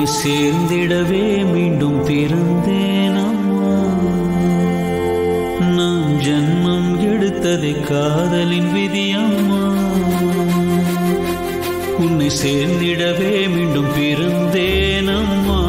உன்னை சேர்ந்திடவே மீண்டும் பிறந்தேன் அம்மா. நான் ஜன்மம் எடுத்ததை காதலின் விதியம்மா. உன்னை சேர்ந்திடவே மீண்டும் பிறந்தேன் அம்மா.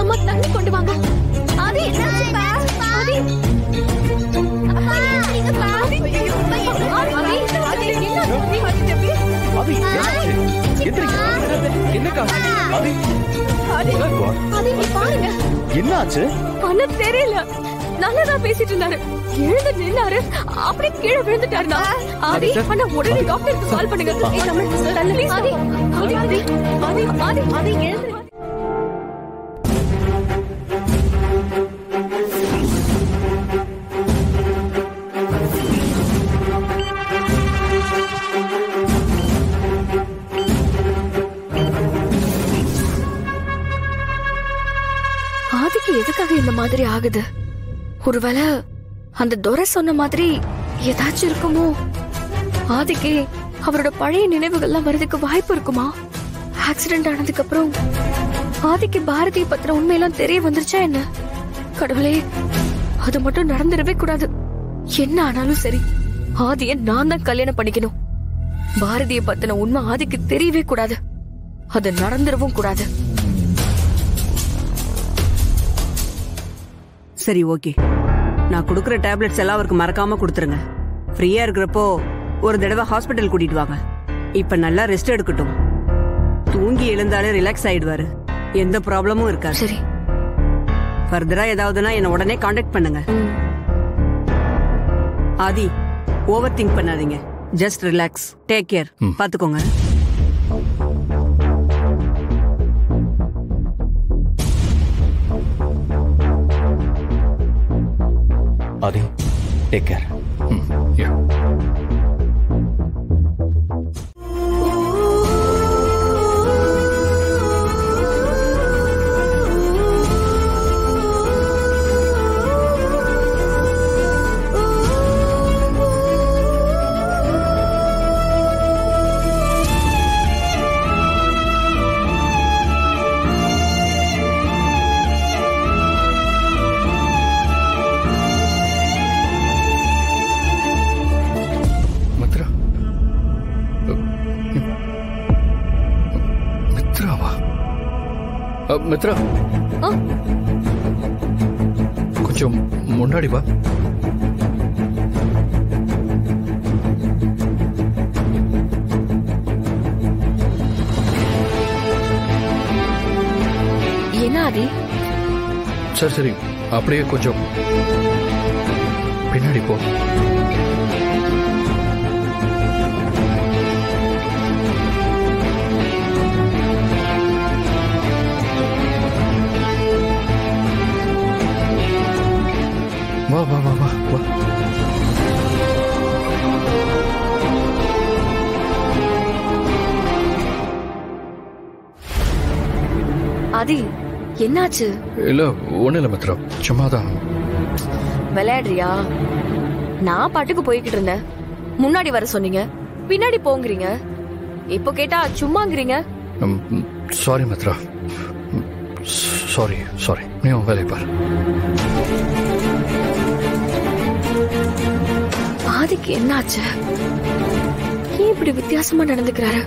அம்மா தண்ணி கொண்டு வாங்க. ஆதி என்னாச்சு? தெரியல. நல்லதான் பேசிட்டு இருந்தாரு. எழுந்து நின்னாரு. அப்படியே கீழே விழுந்துட்டாருனா. ஆதி அண்ணா உடனே டாக்டருக்கு கால் பண்ணுங்க. ஆதி எழுந்து. ஆதிக்கு எதுக்காக இந்த மாதிரி ஆகுது? ஒருவேளை அந்த துரை சொன்ன மாதிரி ஏதாச்சும் இருக்குமோ? ஆதிக்கு அவரோட பழைய நினைவுகள்லாம் வரதுக்கு வாய்ப்பு இருக்குமா? ஆக்சிடென்ட் ஆனதுக்கு அப்புறம் ஆதிக்கு பாரதிய பத்திர உண்மையெல்லாம் தெரிய வந்துருச்சா என்ன? கடவுளே, அது மட்டும் நடந்துடவே கூடாது. என்ன ஆனாலும் சரி, ஆதிய நான் தான் கல்யாணம் பண்ணிக்கணும். பாரதிய பத்தின உண்மை ஆதிக்கு தெரியவே கூடாது. அது நடந்துடவும் கூடாது. சரி, ஓகே. நான் கொடுக்குற டேப்லெட்ஸ் எல்லாம் அவருக்கு மறக்காம கொடுத்துருங்க. ஃப்ரீயா இருக்கிறப்போ ஒரு தடவை ஹாஸ்பிட்டல் கூட்டிட்டு வாங்க. இப்ப நல்லா ரெஸ்ட் எடுக்கட்டும். தூங்கி எழுந்தாலே ரிலாக்ஸ் ஆயிடுவாரு. எந்த ப்ராப்ளமும் இருக்காது. சரி. ஃபர்தரா ஏதாவதுன்னா என்ன உடனே கான்டாக்ட் பண்ணுங்க. ஆதி, ஓவர் திங்க் பண்ணாதீங்க. Just relax. Take care. பாத்துக்கோங்க. Adi, take care. Yeah. Mithra, கொஞ்சம் முன்னாடி வா. என்ன ஆதி? சரி சரி, அப்படியே கொஞ்சம் பின்னாடி போ. என்னாச்சு? இல்ல ஒண்ணு இல்ல மித்ரா, சும்மாதான். விளையாடுறியா? நான் பாட்டுக்கு போய்கிட்டு இருந்தேன். முன்னாடி வர சொன்னீங்க, பின்னாடி போங்கிறீங்க. இப்போ கேட்டா சும்மாங்கிறீங்க. Sorry Mitra, sorry sorry. நீ உன் வேலையை பாரு. ஆதிக்கு என்னாச்சு? ஏன் இப்படி வித்தியாசமா நடந்துக்கிறாரு?